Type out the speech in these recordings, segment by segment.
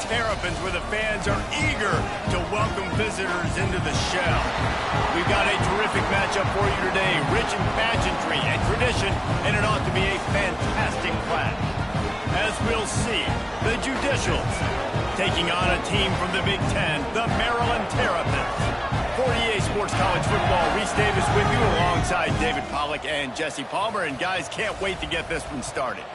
Terrapins, where the fans are eager to welcome visitors into the shell. We've got a terrific matchup for you today, rich in pageantry and tradition, and it ought to be a fantastic clash. As we'll see, the Judicials taking on a team from the Big Ten, the Maryland Terrapins. For EA Sports College Football, Reese Davis with you alongside David Pollack and Jesse Palmer. And guys, can't wait to get this one started.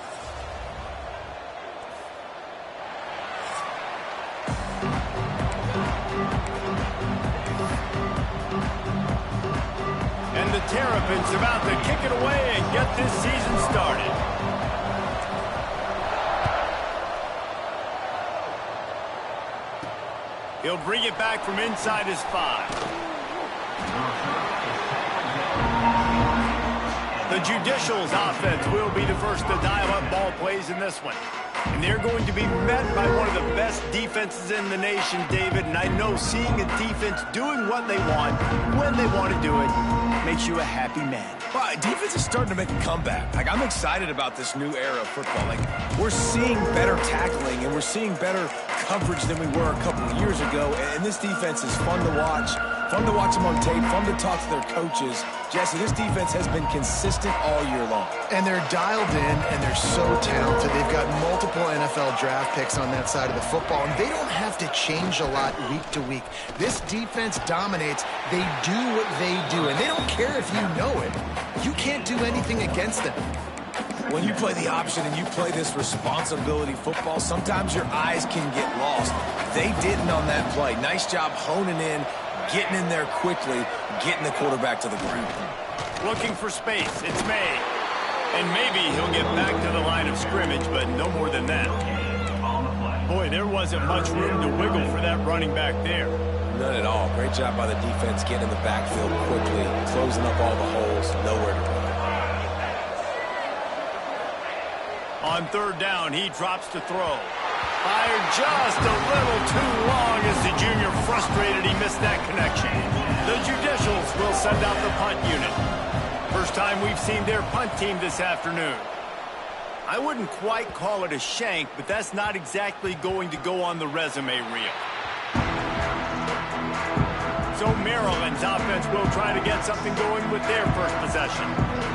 And the Terrapins about to kick it away and get this season started. He'll bring it back from inside his 5. The Judicials offense will be the first to dial up ball plays in this one. And they're going to be met by one of the best defenses in the nation, David. And I know seeing a defense doing what they want, when they want to do it, makes you a happy man. Well, defense is starting to make a comeback. Like, I'm excited about this new era of football. Like, we're seeing better tackling, and we're seeing better coverage than we were a couple of years ago. And this defense is fun to watch. Fun to watch them on tape, fun to talk to their coaches. Jesse, this defense has been consistent all year long. And they're dialed in, and they're so talented. They've got multiple NFL draft picks on that side of the football, and they don't have to change a lot week to week. This defense dominates. They do what they do, and they don't care if you know it. You can't do anything against them. When you play the option and you play this responsibility football, sometimes your eyes can get lost. They didn't on that play. Nice job honing in, getting in there quickly, getting the quarterback to the ground. Looking for space. It's May. And maybe he'll get back to the line of scrimmage, but no more than that. Boy, there wasn't much room to wiggle for that running back there. None at all. Great job by the defense getting in the backfield quickly, closing up all the holes, nowhere to go. On third down, he drops to throw. Fired just a little too long as the junior frustrated he missed that connection. The Judicials will send out the punt unit. First time we've seen their punt team this afternoon. I wouldn't quite call it a shank, but that's not exactly going to go on the resume reel. So Maryland's offense will try to get something going with their first possession.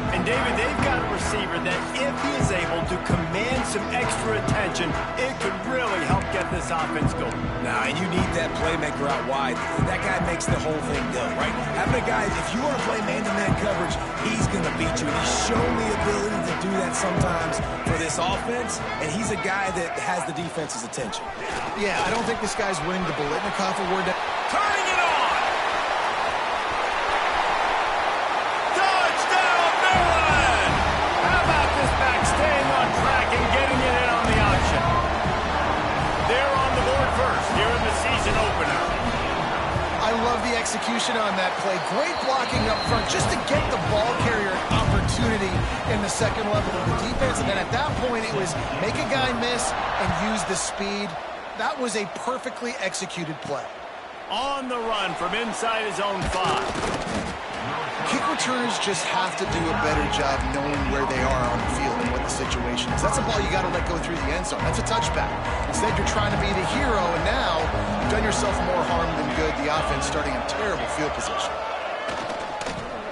And David, they've got a receiver that if he is able to command some extra attention, it could really help get this offense going. Nah, and you need that playmaker out wide. That guy makes the whole thing go, right? Having a guy, if you want to play man-to-man coverage, he's going to beat you. And he's shown the ability to do that sometimes for this offense, and he's a guy that has the defense's attention. Yeah, I don't think this guy's winning the Biletnikoff Award. Turning it on! Staying on track and getting it in on the option. They're on the board first here in the season opener. I love the execution on that play. Great blocking up front just to get the ball carrier an opportunity in the second level of the defense. And then at that point, it was make a guy miss and use the speed. That was a perfectly executed play. On the run from inside his own 5. Kick returners just have to do a better job knowing where they are on the field and what the situation is. That's a ball you got to let go through the end zone. That's a touchback. Instead, you're trying to be the hero, and now you've done yourself more harm than good. The offense starting in terrible field position.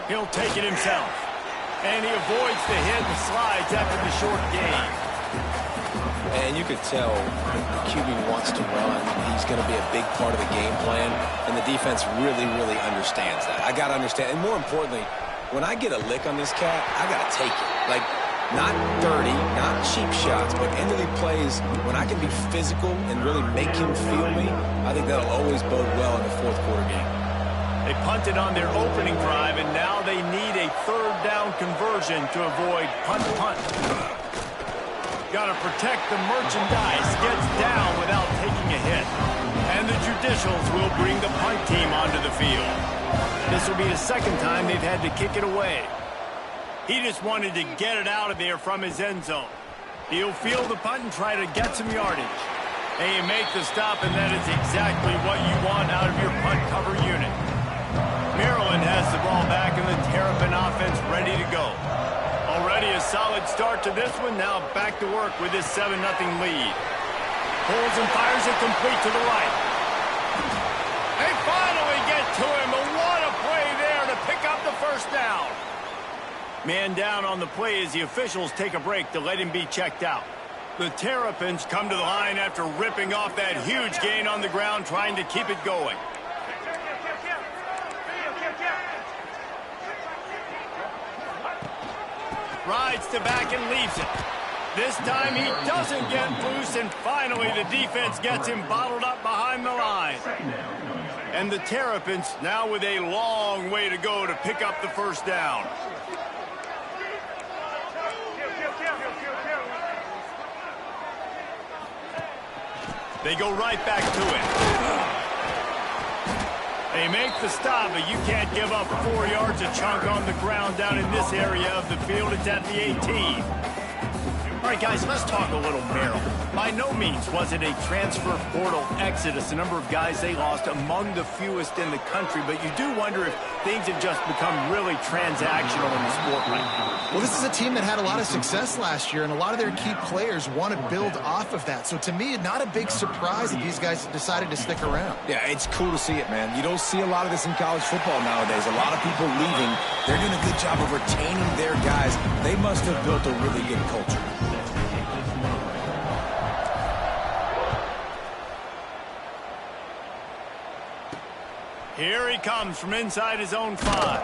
He'll take it himself. And he avoids the hit and slides after the short gain. And you could tell the QB wants to run. He's going to be a big part of the game plan, and the defense really, really understands that. I got to understand, and more importantly, when I get a lick on this cat, I got to take it. Like, not dirty, not cheap shots, but end of the plays, when I can be physical and really make him feel me, I think that'll always bode well in the fourth quarter game. They punted on their opening drive, and now they need a third down conversion to avoid punt. Got to protect the merchandise. Gets down without taking a hit. And the Judicials will bring the punt team onto the field. This will be the second time they've had to kick it away. He just wanted to get it out of there from his end zone. He'll field the punt and try to get some yardage. And you make the stop, and that is exactly what you want out of your punt cover unit. Maryland has the ball back, and the Terrapin offense ready to go. Already a solid start to this one. Now back to work with this 7-0 lead. Pulls and fires it complete to the right. They finally get to him, but what a play there to pick up the first down. Man down on the play as the officials take a break to let him be checked out. The Terrapins come to the line after ripping off that huge gain on the ground, trying to keep it going. Rides to back and leaves it. This time he doesn't get loose, and finally the defense gets him bottled up behind the line. And the Terrapins now with a long way to go to pick up the first down. They go right back to it. They make the stop, but you can't give up 4 yards a chunk on the ground down in this area of the field. It's at the 18. All right, guys, let's talk a little Merrill. By no means was it a transfer portal exodus. The number of guys they lost among the fewest in the country, but you do wonder if things have just become really transactional in the sport right now. Well, this is a team that had a lot of success last year, and a lot of their key players want to build off of that. So to me, not a big surprise that these guys decided to stick around. Yeah, it's cool to see it, man. You don't see a lot of this in college football nowadays. A lot of people leaving. They're doing a good job of retaining their guys. They must have built a really good culture. Here he comes from inside his own 5.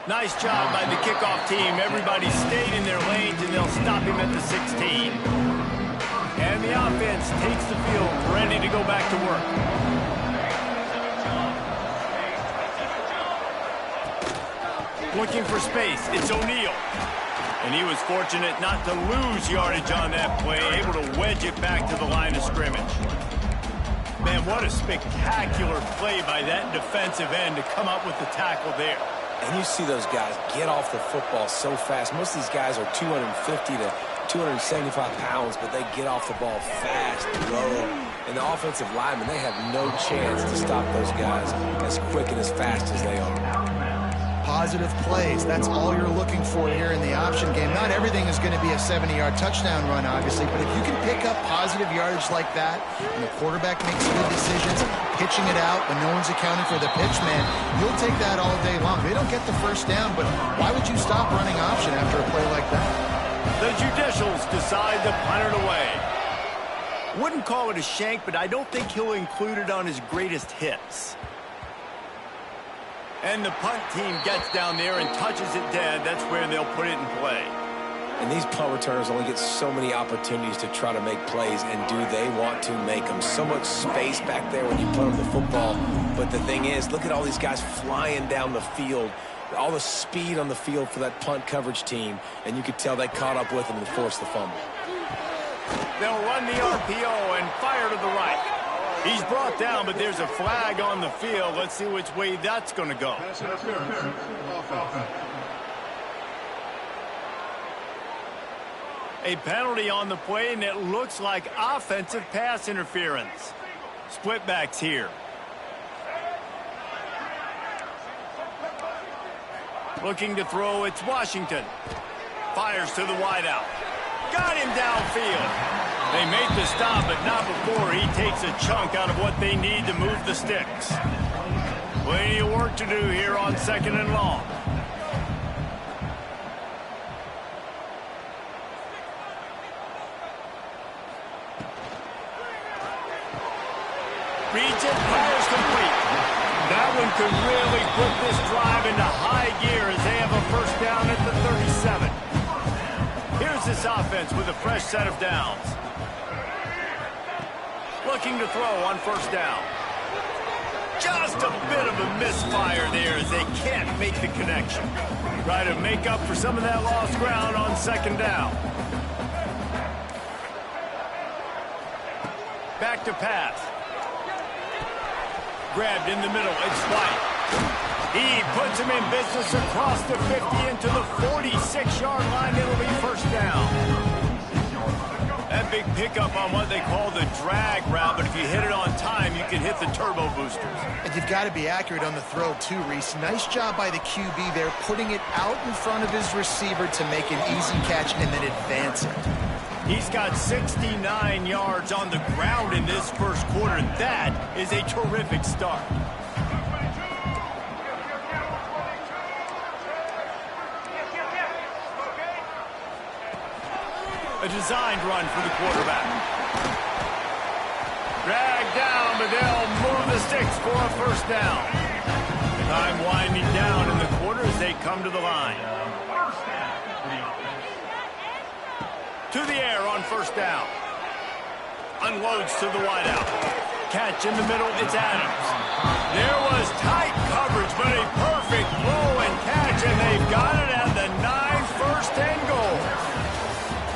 Nice job by the kickoff team. Everybody stayed in their lanes, and they'll stop him at the 16. And the offense takes the field, ready to go back to work. Looking for space, it's O'Neal. And he was fortunate not to lose yardage on that play, able to wedge it back to the line of scrimmage. Man, what a spectacular play by that defensive end to come up with the tackle there. And you see those guys get off the football so fast. Most of these guys are 250 to 275 pounds, but they get off the ball fast, low. And the offensive linemen, they have no chance to stop those guys as quick and as fast as they are. Positive plays, that's all you're looking for here in the option game. Not everything is going to be a 70-yard touchdown run, obviously, but if you can pick up positive yardage like that, and the quarterback makes good decisions, pitching it out when no one's accounting for the pitch, man, you'll take that all day long. They don't get the first down, but why would you stop running option after a play like that? The Judicials decide to punt it away. Wouldn't call it a shank, but I don't think he'll include it on his greatest hits. And the punt team gets down there and touches it dead. That's where they'll put it in play. And these punt returners only get so many opportunities to try to make plays, and do they want to make them? So much space back there when you put them the football. But the thing is, look at all these guys flying down the field. All the speed on the field for that punt coverage team. And you could tell they caught up with them and forced the fumble. They'll run the RPO and fire to the right. He's brought down, but there's a flag on the field. Let's see which way that's going to go. A penalty on the play, and it looks like offensive pass interference. Split backs here. Looking to throw, it's Washington. Fires to the wideout. Got him downfield. They made the stop, but not before he takes a chunk out of what they need to move the sticks. Plenty of work to do here on 2nd and long. Reads it, fires complete. That one could really put this drive into high gear as they have a first down at the 37. Here's this offense with a fresh set of downs. Looking to throw on first down. Just a bit of a misfire there as they can't make the connection. Try to make up for some of that lost ground on 2nd down. Back to pass. Grabbed in the middle. It's White. He puts him in business across the 50 into the 46-yard line. It'll be first down. That big pickup on what they call the drag route, but if you hit it on time, you can hit the turbo boosters. And you've got to be accurate on the throw, too, Reese. Nice job by the QB there, putting it out in front of his receiver to make an easy catch and then advance it. He's got 69 yards on the ground in this first quarter. That is a terrific start. A designed run for the quarterback. Dragged down, but they'll move the sticks for a first down. Time winding down in the quarter as they come to the line. To the air on first down. Unloads to the wideout. Catch in the middle, it's Adams. There was tight coverage, but a perfect throw and catch, and they've got it at the 9, first and goal.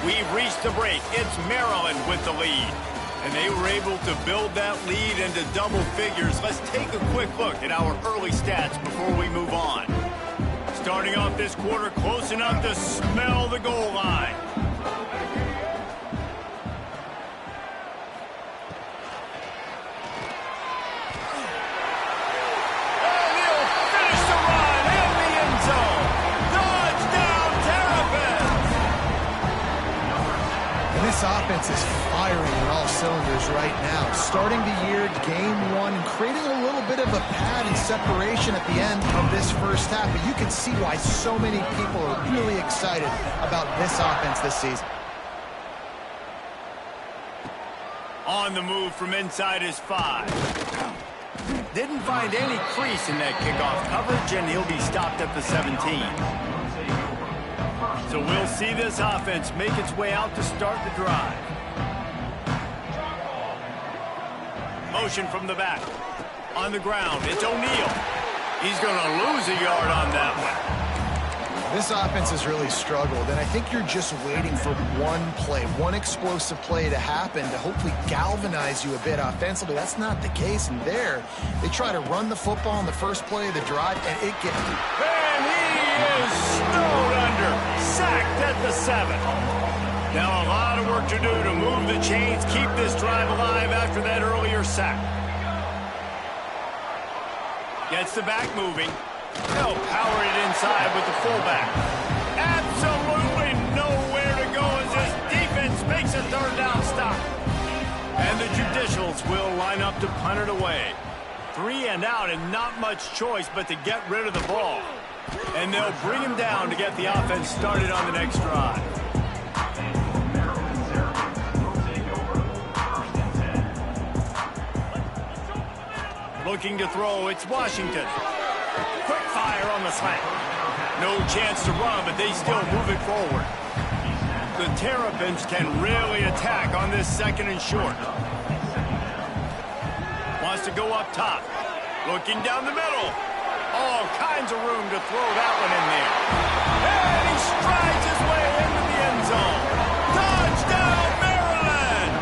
We've reached the break. It's Maryland with the lead. And they were able to build that lead into double figures. Let's take a quick look at our early stats before we move on. Starting off this quarter, close enough to smell the goal line. This offense is firing on all cylinders right now. Starting the year, game one, and creating a little bit of a pad and separation at the end of this first half. But you can see why so many people are really excited about this offense this season. On the move from inside his 5. Didn't find any crease in that kickoff coverage, and he'll be stopped at the 17. So we'll see this offense make its way out to start the drive. Motion from the back. On the ground, it's O'Neal. He's going to lose a yard on that one. This offense has really struggled, and I think you're just waiting for one play, one explosive play to happen to hopefully galvanize you a bit offensively. That's not the case, and there, they try to run the football in the first play of the drive, and it gets... And he is snowed under, sacked at the 7. Now a lot of work to do to move the chains, keep this drive alive after that earlier sack. Gets the back moving. They'll power it inside with the fullback. Absolutely nowhere to go as this defense makes a third down stop. And the Judicials will line up to punt it away. 3 and out, and not much choice but to get rid of the ball. And they'll bring him down to get the offense started on the next drive. Looking to throw, it's Washington. Quick fire on the slant. No chance to run, but they still move it forward. The Terrapins can really attack on this 2nd and short. Wants to go up top. Looking down the middle. All kinds of room to throw that one in there. And he strides his way into the end zone. Touchdown, Maryland!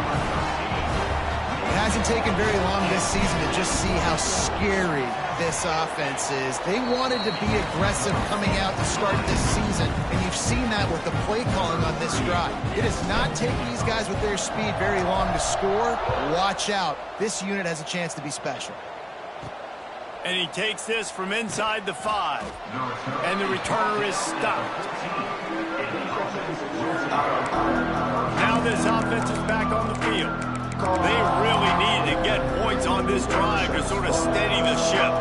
It hasn't taken very long this season to just see how scary this offense is. They wanted to be aggressive coming out to start this season, and you've seen that with the play calling on this drive. It does not take these guys with their speed very long to score. Watch out. This unit has a chance to be special. And he takes this from inside the 5. And the returner is stopped. Now this offense is back on the field. They really need to get points on this drive to sort of steady the ship.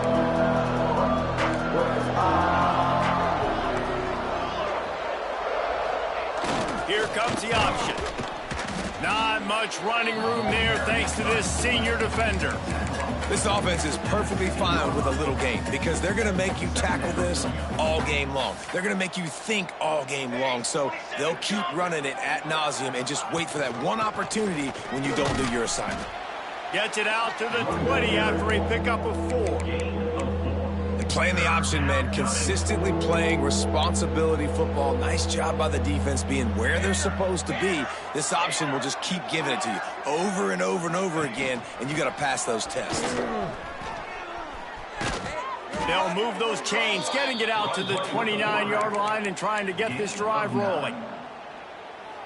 Here comes the option. Not much running room there thanks to this senior defender. This offense is perfectly fine with a little game because they're going to make you tackle this all game long. They're going to make you think all game long. So they'll keep running it ad nauseum and just wait for that one opportunity when you don't do your assignment. Gets it out to the 20 after a pickup of 4. Playing the option, man, consistently playing responsibility football. Nice job by the defense being where they're supposed to be. This option will just keep giving it to you over and over and over again, and you got to pass those tests. They'll move those chains, getting it out to the 29-yard line and trying to get this drive rolling.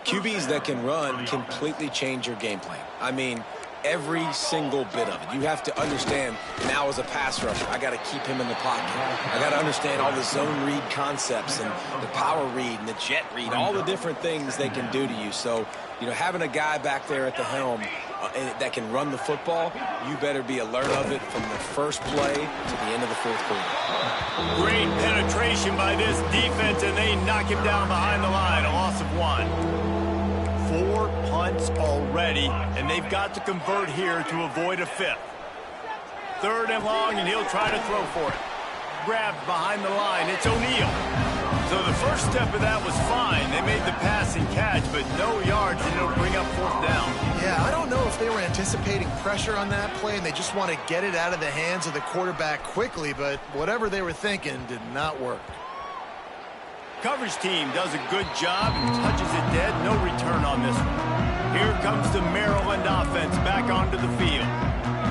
QBs that can run completely change your game plan. I mean, every single bit of it. You have to understand now as a pass rusher, I got to keep him in the pocket. I got to understand all the zone read concepts and the power read and the jet read, all the different things they can do to you. So, you know, having a guy back there at the helm that can run the football, you better be alert of it from the first play to the end of the fourth quarter. Great penetration by this defense, and they knock him down behind the line. A loss of 1. 4 punts already, and they've got to convert here to avoid a 5th. 3rd and long, and he'll try to throw for it. Grabbed behind the line. It's O'Neal. So the first step of that was fine. They made the pass and catch, but no yards, and it'll bring up 4th down. Yeah, I don't know if they were anticipating pressure on that play, and they just want to get it out of the hands of the quarterback quickly, but whatever they were thinking did not work. Coverage team does a good job and touches it dead. No return on this one. Here comes the Maryland offense back onto the field.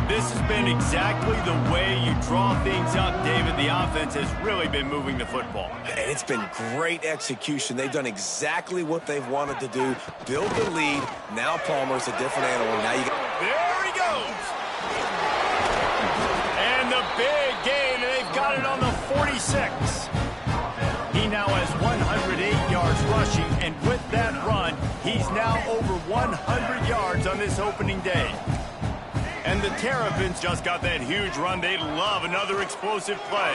This has been exactly the way you draw things up, David. The offense has really been moving the football. And it's been great execution. They've done exactly what they've wanted to do. Build the lead. Now Palmer's a different animal. Now you got... There he goes. And the big gain, and they've got it on the 46. He now has 108 yards rushing, and with that run, he's now over 100 yards on this opening day. And the Terrapins just got that huge run. They love another explosive play.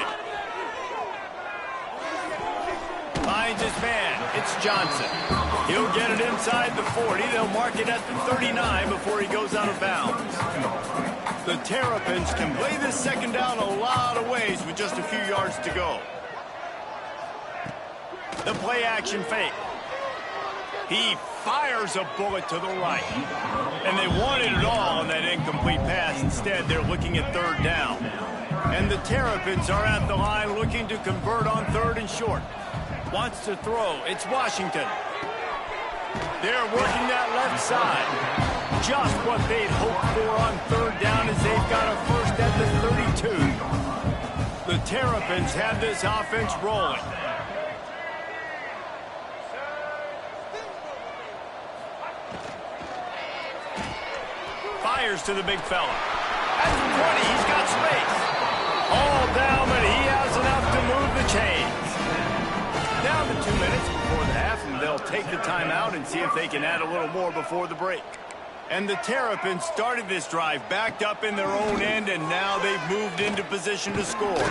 Finds his man. It's Johnson. He'll get it inside the 40. They'll mark it at the 39 before he goes out of bounds. The Terrapins can play this second down a lot of ways with just a few yards to go. The play action fake. He fires a bullet to the right. And they wanted it all on that incomplete pass. Instead, they're looking at 3rd down. And the Terrapins are at the line looking to convert on 3rd and short. Wants to throw. It's Washington. They're working that left side. Just what they'd hoped for on 3rd down as they've got a first at the 32. The Terrapins have this offense rolling. Fires to the big fella. At the 20, he's got space. All down, but he has enough to move the chains. Down to 2 minutes before the half, and they'll take the timeout and see if they can add a little more before the break. And the Terrapins started this drive backed up in their own end, and now they've moved into position to score.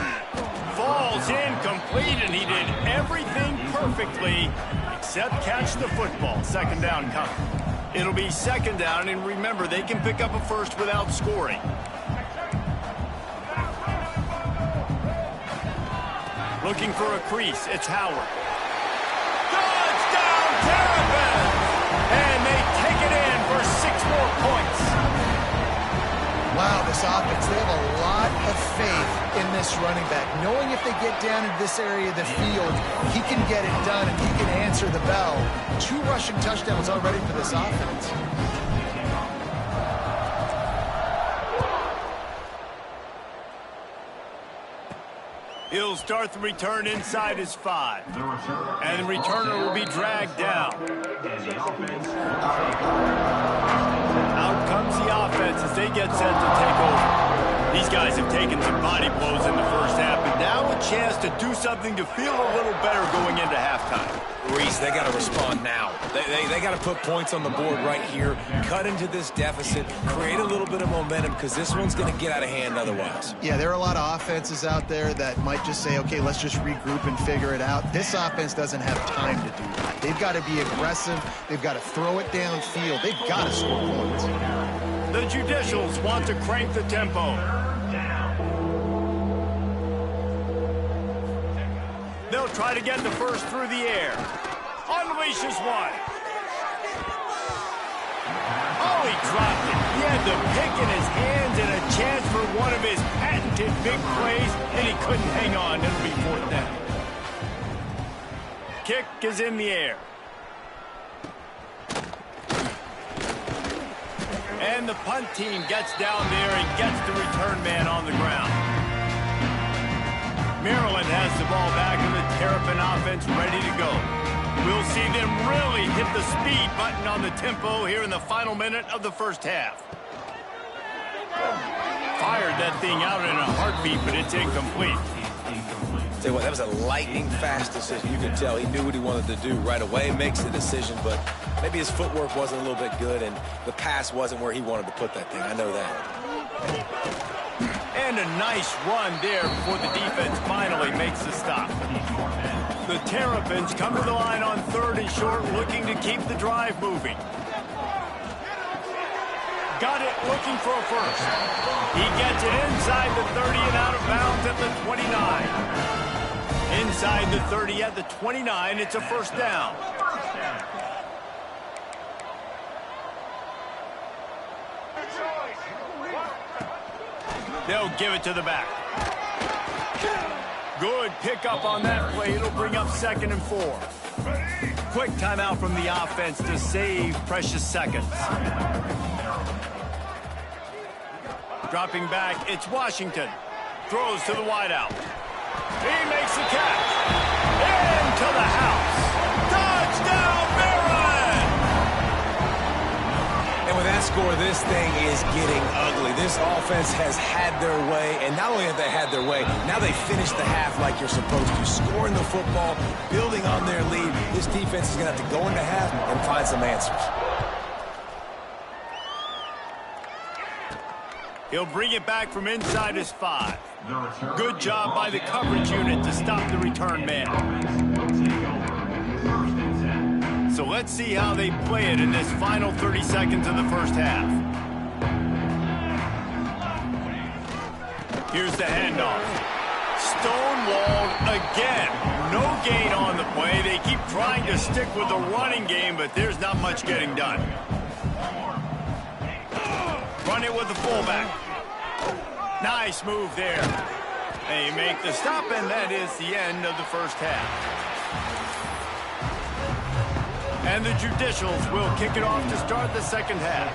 Falls incomplete, and he did everything perfectly except catch the football. 2nd down coming. It'll be 2nd down, and remember, they can pick up a first without scoring. Looking for a crease, it's Howard. Touchdown, Terrapins! And they take it in for 6 more points. Wow, this offense, they have a lot of faith in this running back. Knowing if they get down into this area of the field, he can get it done and he can answer the bell. 2 rushing touchdowns already for this offense. He'll start the return inside his 5. And the returner will be dragged down. Out comes the offense as they get set to take over. These guys have taken some body blows in the first half, but now a chance to do something to feel a little better going into halftime. Reese, they got to respond now. They got to put points on the board right here, cut into this deficit, create a little bit of momentum, because this one's going to get out of hand otherwise. Yeah, there are a lot of offenses out there that might just say, okay, let's just regroup and figure it out. This offense doesn't have time to do that. They've got to be aggressive. They've got to throw it downfield. They've got to score points. The Judicials want to crank the tempo. They'll try to get the first through the air. Unleashes one. Oh, he dropped it. He had the pick in his hands and a chance for one of his patented big plays, and he couldn't hang on. It'll be 4th down. Kick is in the air. And the punt team gets down there and gets the return man on the ground. Maryland has the ball back, and the Terrapin offense ready to go. We'll see them really hit the speed button on the tempo here in the final minute of the first half. had that thing out in a heartbeat, but it's incomplete. Tell you what, that was a lightning-fast decision. You could tell he knew what he wanted to do right away, makes the decision, but maybe his footwork wasn't a little bit good, and the pass wasn't where he wanted to put that thing. I know that. And a nice run there before the defense finally makes the stop. The Terrapins come to the line on 3rd and short, looking to keep the drive moving. Got it, looking for a first. He gets it inside the 30 and out of bounds at the 29. Inside the 30 at the 29, it's a first down. They'll give it to the back. Good pickup on that play. It'll bring up 2nd and 4. Quick timeout from the offense to save precious seconds. Dropping back, it's Washington. Throws to the wideout. He makes the catch. Into the house. Touchdown, Maryland! And with that score, this thing is getting ugly. This offense has had their way, and not only have they had their way, now they finish the half like you're supposed to. Scoring the football, building on their lead. This defense is going to have to go into half and find some answers. He'll bring it back from inside his 5. Good job by the coverage unit to stop the return man. So let's see how they play it in this final 30 seconds of the first half. Here's the handoff. Stonewalled again. No gain on the play. They keep trying to stick with the running game, but there's not much getting done. Run it with the fullback. Nice move there. They make the stop, and that is the end of the first half. And the Judicials will kick it off to start the second half.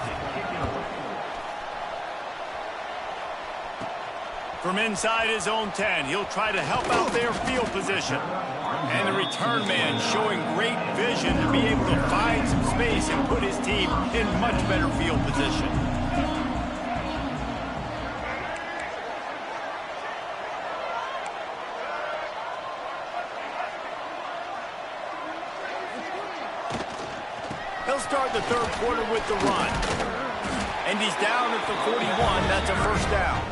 From inside his own 10, he'll try to help out their field position. And the return man showing great vision to be able to find some space and put his team in much better field position. He'll start the third quarter with the run. And he's down at the 41. That's a first down.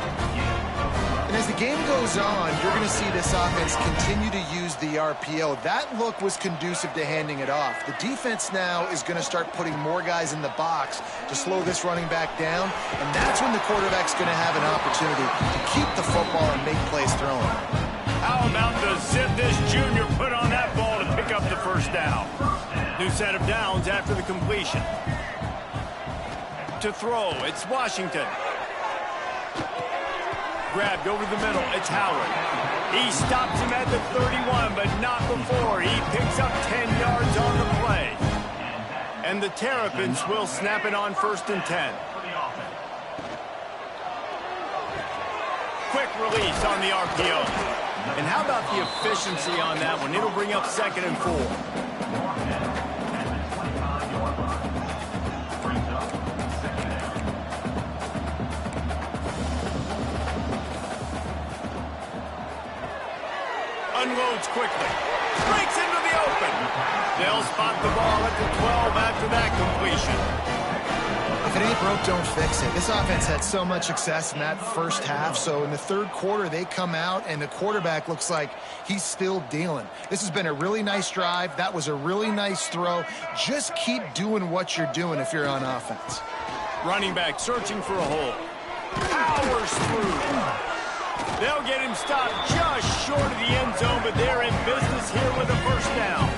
And as the game goes on, you're going to see this offense continue to use the RPO. That look was conducive to handing it off. The defense now is going to start putting more guys in the box to slow this running back down, and that's when the quarterback's going to have an opportunity to keep the football and make plays throwing. How about the zip this junior put on that ball to pick up the first down? New set of downs after the completion. To throw, it's Washington. Grabbed over the middle, it's Howard. He stops him at the 31, but not before. He picks up 10 yards on the play. And the Terrapins will snap it on 1st and 10. Quick release on the RPO. And how about the efficiency on that one? It'll bring up 2nd and 4. Unloads quickly. Breaks into the open. They'll spot the ball at the 12 after that completion. If it ain't broke, don't fix it. This offense had so much success in that first half, so in the third quarter, they come out, and the quarterback looks like he's still dealing. This has been a really nice drive. That was a really nice throw. Just keep doing what you're doing if you're on offense. Running back searching for a hole. Powers through. They'll get him stopped just short of the end zone, but they're in business here with a first down.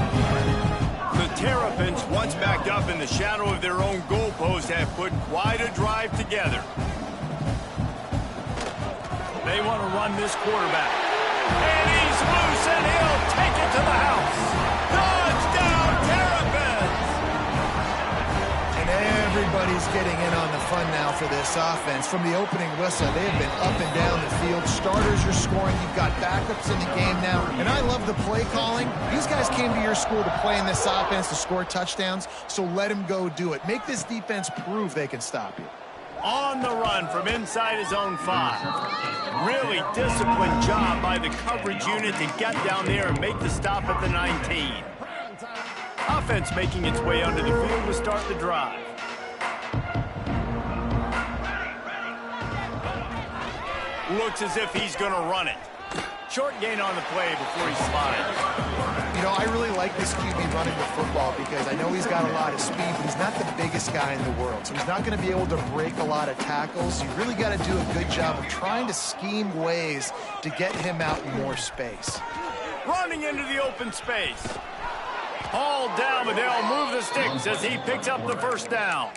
The Terrapins, once backed up in the shadow of their own goalpost, have put quite a drive together. They want to run this quarterback. And he's loose, and he'll take it to the house. Touchdown, Terrapins! And everybody's getting in on the fun now for this offense. From the opening whistle, they have been up and down the field. Starters are scoring. You've got backups in the game now. And I love the play calling. These guys came to your school to play in this offense to score touchdowns, so let them go do it. Make this defense prove they can stop you. On the run from inside his own 5. Really disciplined job by the coverage unit to get down there and make the stop at the 19. Offense making its way onto the field to start the drive. Looks as if he's going to run it. Short gain on the play before he slides. You know, I really like this QB running the football because I know he's got a lot of speed, but he's not the biggest guy in the world. So he's not going to be able to break a lot of tackles. You really got to do a good job of trying to scheme ways to get him out in more space. Running into the open space. Hauled down, but they'll move the sticks as he picks up the first down.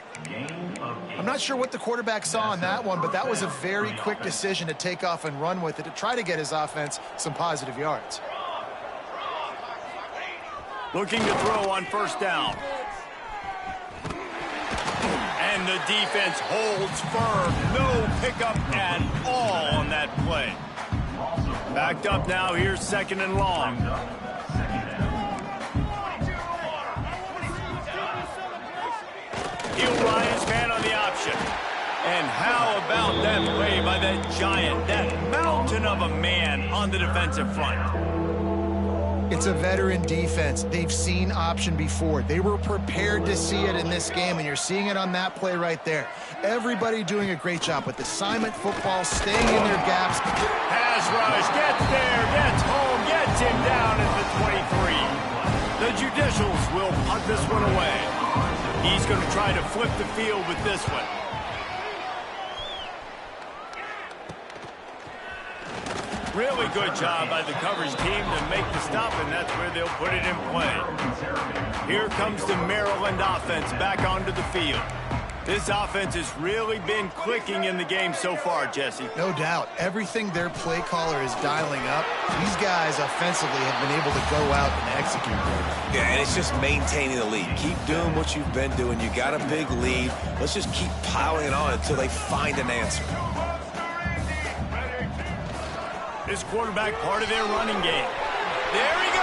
I'm not sure what the quarterback saw on that one, but that was a very quick decision to take off and run with it to try to get his offense some positive yards. Looking to throw on first down. And the defense holds firm. No pickup at all on that play. Backed up now. Here's second and long. He'll run his man on the option. And how about that play by that giant, that mountain of a man on the defensive front? It's a veteran defense. They've seen option before. They were prepared to see it in this game, and you're seeing it on that play right there. Everybody doing a great job with assignment football, staying in their gaps. Pass rush, gets there, gets home, gets him down at the 23. The Judicials will punt this one away. He's going to try to flip the field with this one. Really good job by the coverage team to make the stop, and that's where they'll put it in play. Here comes the Maryland offense back onto the field. This offense has really been clicking in the game so far, Jesse. No doubt. Everything their play caller is dialing up, these guys offensively have been able to go out and execute. Yeah, and it's just maintaining the lead. Keep doing what you've been doing. You got a big lead. Let's just keep piling it on until they find an answer. This quarterback part of their running game. There he goes.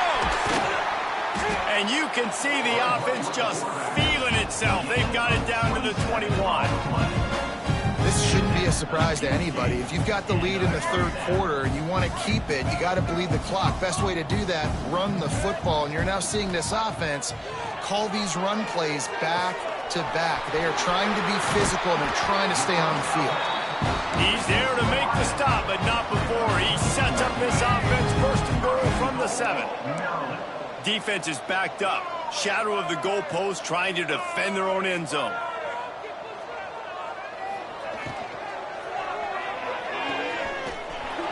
And you can see the offense just feeling itself. They've got it down to the 21. This shouldn't be a surprise to anybody. If you've got the lead in the third quarter and you want to keep it, you got to bleed the clock. Best way to do that, run the football. And you're now seeing this offense call these run plays back to back. They are trying to be physical and they're trying to stay on the field. He's there to make the stop, but not before he sets up this offense first and goal from the 7. Defense is backed up. Shadow of the goalpost trying to defend their own end zone.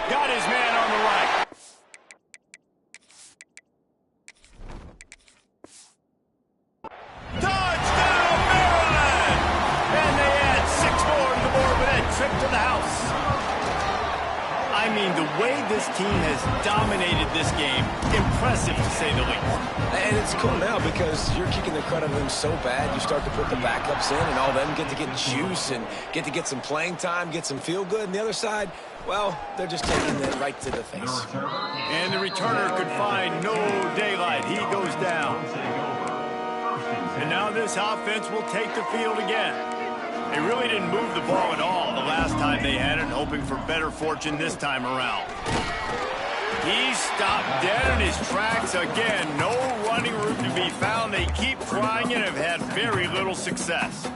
Got his man on the right. Touchdown, Maryland! And they add 6 more to the board with that trip to the house. I mean, the way this team has dominated this game, impressive to say the least. And it's cool now because you're kicking the crud out of them so bad, you start to put the backups in and all of them get to get juice and get some playing time, get some feel good. And the other side, well, they're just taking it right to the face. And the returner could find no daylight. He goes down. And now this offense will take the field again. They really didn't move the ball at all the last time they had it, hoping for better fortune this time around. He stopped dead in his tracks again. No running room to be found. They keep trying and have had very little success.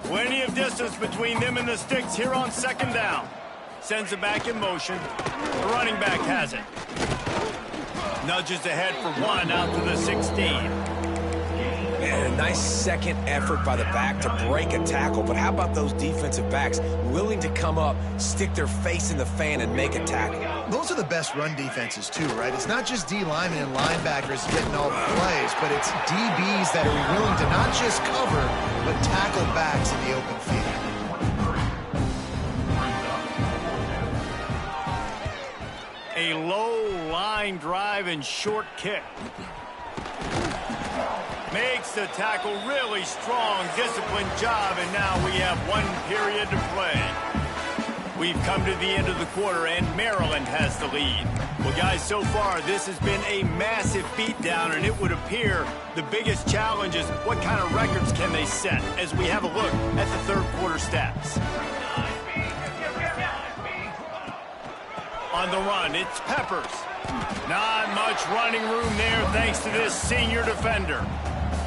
Plenty of distance between them and the sticks here on second down. Sends it back in motion. The running back has it. Nudges ahead for 1 out to the 16. And a nice second effort by the back to break a tackle. But how about those defensive backs willing to come up, stick their face in the fan, and make a tackle? Those are the best run defenses, too, right? It's not just D linemen and linebackers getting all the plays, but it's DBs that are willing to not just cover, but tackle backs in the open field. A low line drive and short kick. Makes the tackle really strong, disciplined job, and now we have 1 period to play. We've come to the end of the quarter, and Maryland has the lead. We'll Well, guys, so far, this has been a massive beatdown, and it would appear the biggest challenge is what kind of records can they set as we have a look at the third quarter stats. On the run, it's Peppers. Not much running room there thanks to this senior defender.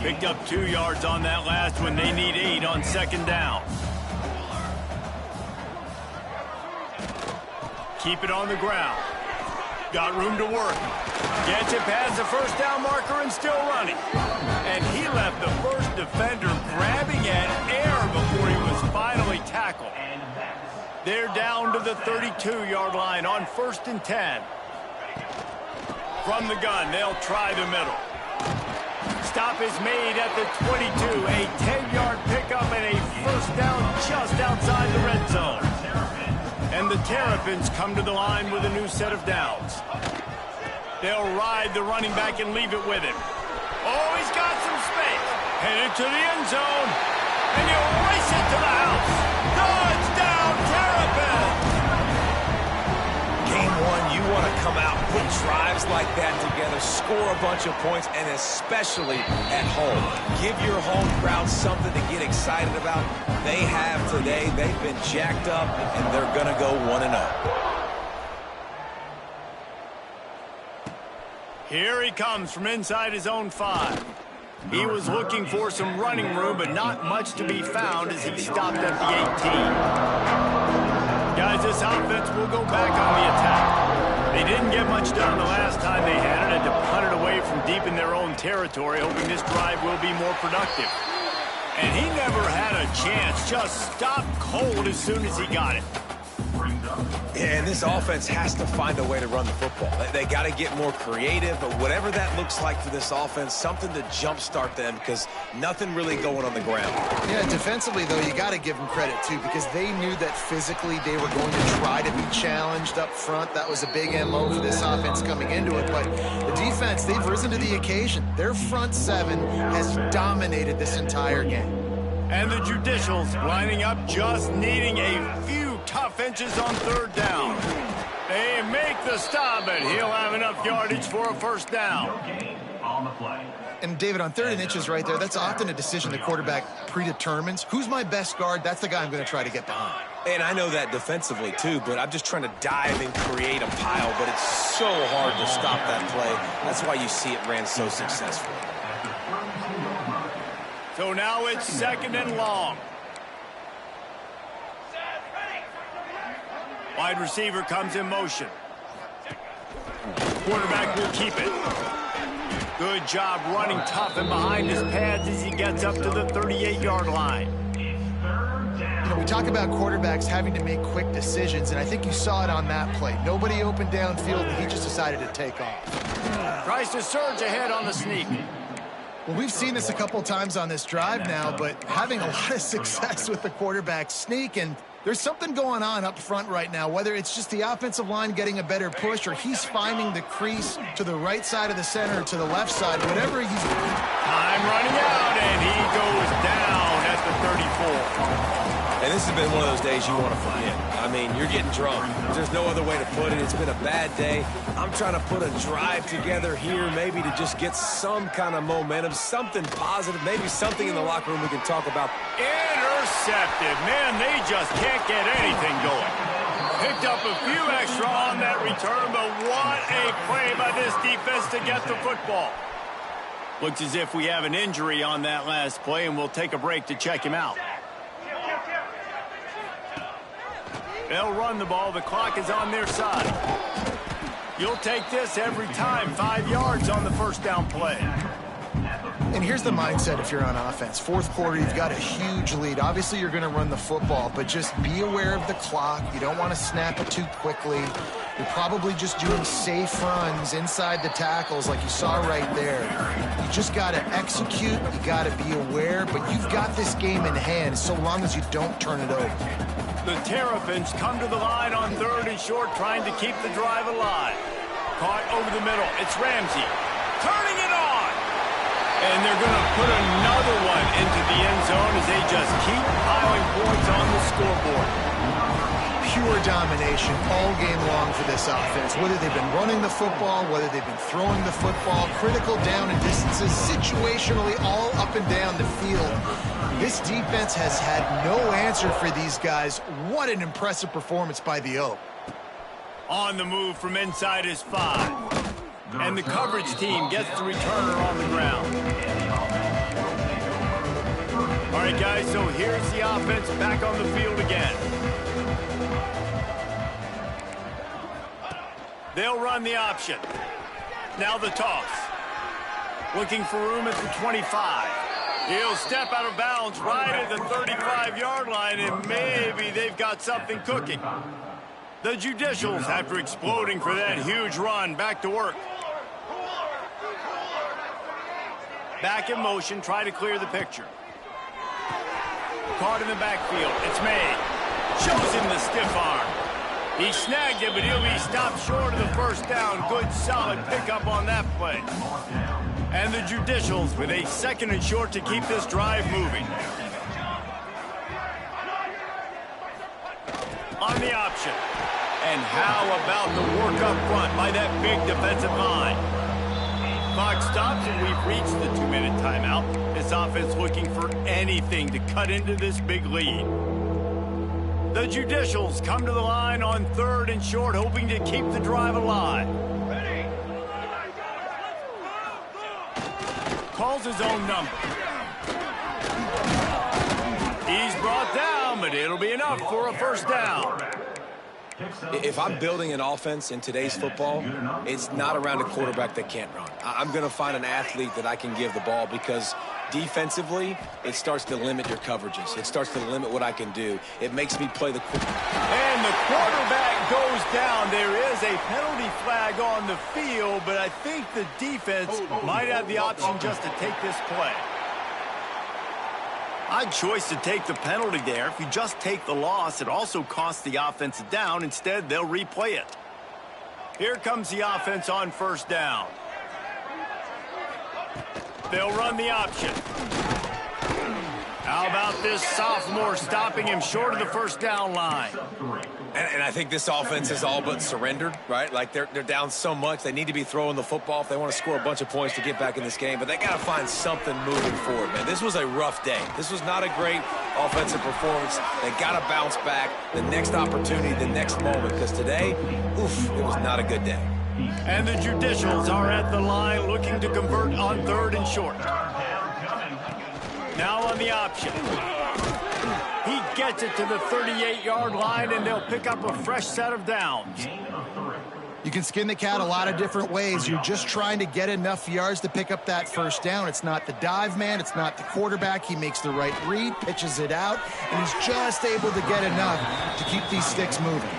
Picked up 2 yards on that last one. They need 8 on second down. Keep it on the ground. Got room to work. Gets it past the first down marker and still running. And he left the first defender grabbing at air before he was finally tackled. They're down to the 32-yard line on 1st and 10. From the gun, they'll try the middle. Stop is made at the 22. A 10-yard pickup and a first down just outside the red zone. And the Terrapins come to the line with a new set of downs. They'll ride the running back and leave it with him. Oh, he's got some space. Headed to the end zone. And he'll race it to the house. Touchdown, Terrapins! Game one, you want to come out, put drives like that together, score a bunch of points, and especially at home. Give your home crowd something to get excited about. They have today. They've been jacked up, and they're going to go 1-0. Here he comes from inside his own 5. He was looking for some running room, but not much to be found as he stopped at the 18. Guys, this offense will go back on the attack. They didn't get much done the last time they had it, had to punt it away from deep in their own territory, hoping this drive will be more productive. And he never had a chance, just stopped cold as soon as he got it. Yeah, and this offense has to find a way to run the football. They got to get more creative, but whatever that looks like for this offense, something to jumpstart them because nothing really going on the ground. Yeah, defensively, though, you got to give them credit, too, because they knew that physically they were going to try to be challenged up front. That was a big MO for this offense coming into it, but the defense, they've risen to the occasion. Their front 7 has dominated this entire game. And the Judicials lining up, just needing a few tough inches on third down. They make the stop, and he'll have enough yardage for a first down. And, David, on 3rd and inches right there, that's often a decision the quarterback predetermines. Who's my best guard? That's the guy I'm going to try to get behind. And I know that defensively, too, but I'm just trying to dive and create a pile, but it's so hard to stop that play. That's why you see it ran so successfully. So now it's 2nd and long. Wide receiver comes in motion. Quarterback will keep it. Good job running tough and behind his pads as he gets up to the 38-yard line. You know, we talk about quarterbacks having to make quick decisions, and I think you saw it on that play. Nobody opened downfield, and he just decided to take off. Tries to surge ahead on the sneak. Well, we've seen this a couple times on this drive now, but having a lot of success with the quarterback sneak, and there's something going on up front right now, whether it's just the offensive line getting a better push or he's finding the crease to the right side of the center or to the left side, whatever he's doing. Time running out, and he goes down at the 34. And this has been one of those days you want to forget. I mean, you're getting drunk. There's no other way to put it. It's been a bad day. I'm trying to put a drive together here maybe to just get some kind of momentum, something positive, maybe something in the locker room we can talk about. Intercepted. Man, they just can't get anything going. Picked up a few extra on that return, but what a play by this defense to get the football. Looks as if we have an injury on that last play, and we'll take a break to check him out. They'll run the ball. The clock is on their side. You'll take this every time. 5 yards on the first down play. And here's the mindset if you're on offense. 4th quarter, you've got a huge lead. Obviously, you're going to run the football, but just be aware of the clock. You don't want to snap it too quickly. You're probably just doing safe runs inside the tackles like you saw right there. You just got to execute. You got to be aware, but you've got this game in hand so long as you don't turn it over. The Terrapins come to the line on 3rd and short, trying to keep the drive alive. Caught over the middle. It's Ramsey. Turning it on. And they're going to put another one into the end zone as they just keep piling points on the scoreboard. pure domination all game long for this offense. Whether they've been running the football, whether they've been throwing the football, critical down and distances, situationally all up and down the field. This defense has had no answer for these guys. What an impressive performance by the O. On the move from inside his 5. And the coverage team gets the returner on the ground. All right, guys, so here's the offense back on the field again. They'll run the option. Now the toss. Looking for room at the 25. He'll step out of bounds right at the 35-yard line, and maybe they've got something cooking. The Judicials, after exploding for that huge run, back to work. Back in motion, try to clear the picture. Caught in the backfield. It's made. Shows him the stiff arm. He snagged it, but he'll be stopped short of the first down. Good, solid pickup on that play. And the Judicials with a 2nd and short to keep this drive moving. On the option. And how about the work up front by that big defensive line? Clock stops and we've reached the 2-minute timeout. This offense looking for anything to cut into this big lead. The Judicials come to the line on 3rd and short, hoping to keep the drive alive. Calls his own number. He's brought down, but it'll be enough for a first down. If I'm building an offense in today's football, it's not around a quarterback that can't run. I'm going to find an athlete that I can give the ball because defensively, it starts to limit your coverages. It starts to limit what I can do. It makes me play the And the quarterback goes down. There is a penalty flag on the field, but I think the defense might have the option just to take this play. Odd choice to take the penalty there. If you just take the loss, it also costs the offense a down. Instead, they'll replay it. Here comes the offense on first down. They'll run the option. How about this sophomore stopping him short of the first down line? And I think this offense is all but surrendered, right? Like they're down so much. They need to be throwing the football if they want to score a bunch of points to get back in this game. But they got to find something moving forward, man. This was a rough day. This was not a great offensive performance. They got to bounce back the next opportunity, the next moment. Because today, oof, it was not a good day. And the Judicials are at the line looking to convert on 3rd and short. Now on the option. He gets it to the 38-yard line, and they'll pick up a fresh set of downs. You can skin the cat a lot of different ways. You're just trying to get enough yards to pick up that first down. It's not the dive man. It's not the quarterback. He makes the right read, pitches it out, and he's just able to get enough to keep these sticks moving.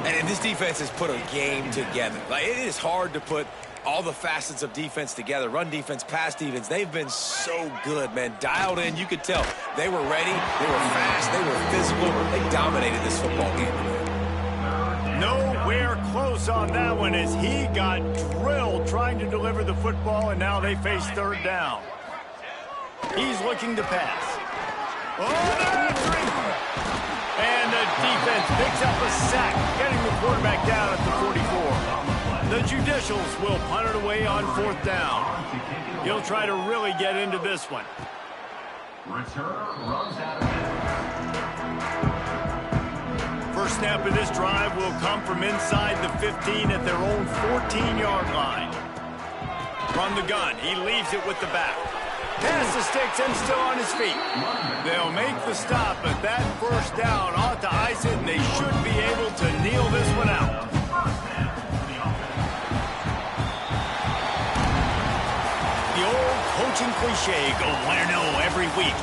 And this defense has put a game together. Like, it is hard to put all the facets of defense together. Run defense, pass defense. They've been so good, man. Dialed in. You could tell. They were ready. They were fast. They were physical. They dominated this football game. Nowhere close on that one as he got drilled trying to deliver the football, and now they face 3rd down. He's looking to pass. Oh, they're answering. And the defense picks up a sack, getting the quarterback down at the 44. The Judicials will punt it away on 4th down. He'll try to really get into this one. First snap of this drive will come from inside the 15 at their own 14-yard line. From the gun, he leaves it with the back. Pass the sticks and still on his feet. They'll make the stop, but that first down ought to ice it, and they should be able to kneel this one out. The old coaching cliche, go 1-0 every week.